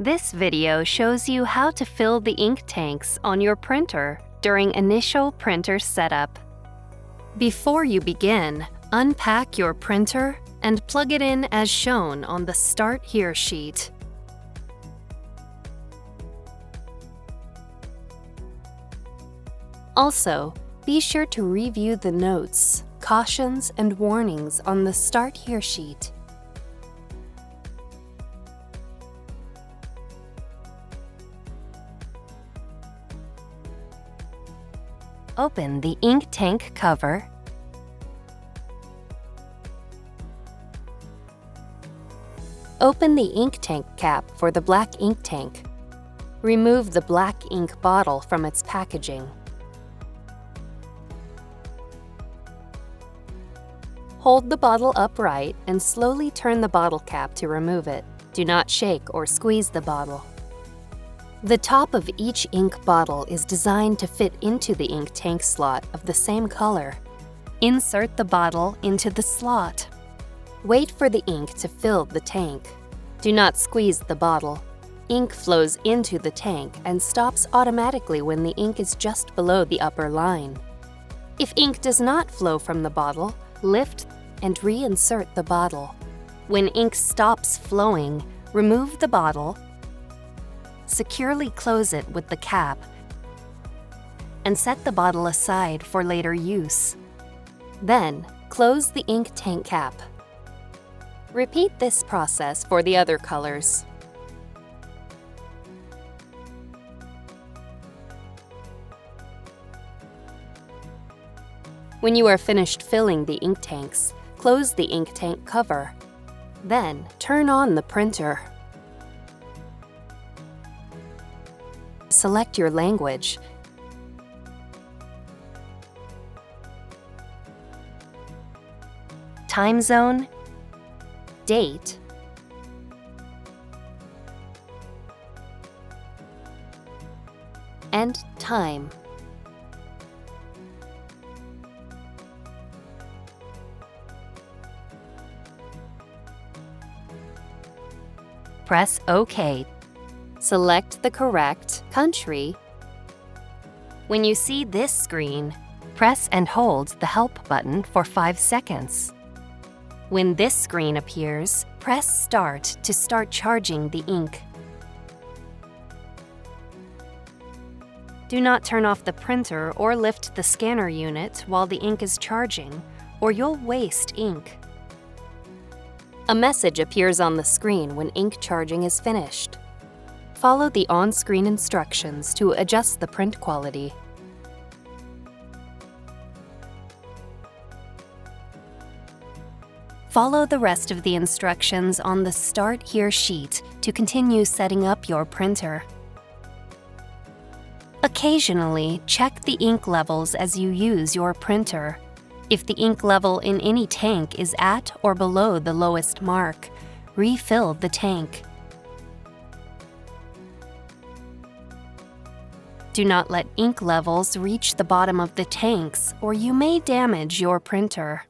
This video shows you how to fill the ink tanks on your printer during initial printer setup. Before you begin, unpack your printer and plug it in as shown on the Start Here sheet. Also, be sure to review the notes, cautions, and warnings on the Start Here sheet. Open the ink tank cover. Open the ink tank cap for the black ink tank. Remove the black ink bottle from its packaging. Hold the bottle upright and slowly turn the bottle cap to remove it. Do not shake or squeeze the bottle. The top of each ink bottle is designed to fit into the ink tank slot of the same color. Insert the bottle into the slot. Wait for the ink to fill the tank. Do not squeeze the bottle. Ink flows into the tank and stops automatically when the ink is just below the upper line. If ink does not flow from the bottle, lift and reinsert the bottle. When ink stops flowing, remove the bottle, securely close it with the cap, and set the bottle aside for later use. Then, close the ink tank cap. Repeat this process for the other colors. When you are finished filling the ink tanks, close the ink tank cover. Then, turn on the printer. Select your language. Time zone, date, and time. Press OK. Select the correct country. When you see this screen, press and hold the Help button for 5 seconds. When this screen appears, press Start to start charging the ink. Do not turn off the printer or lift the scanner unit while the ink is charging, or you'll waste ink. A message appears on the screen when ink charging is finished. Follow the on-screen instructions to adjust the print quality. Follow the rest of the instructions on the Start Here sheet to continue setting up your printer. Occasionally, check the ink levels as you use your printer. If the ink level in any tank is at or below the lowest mark, refill the tank. Do not let ink levels reach the bottom of the tanks, or you may damage your printer.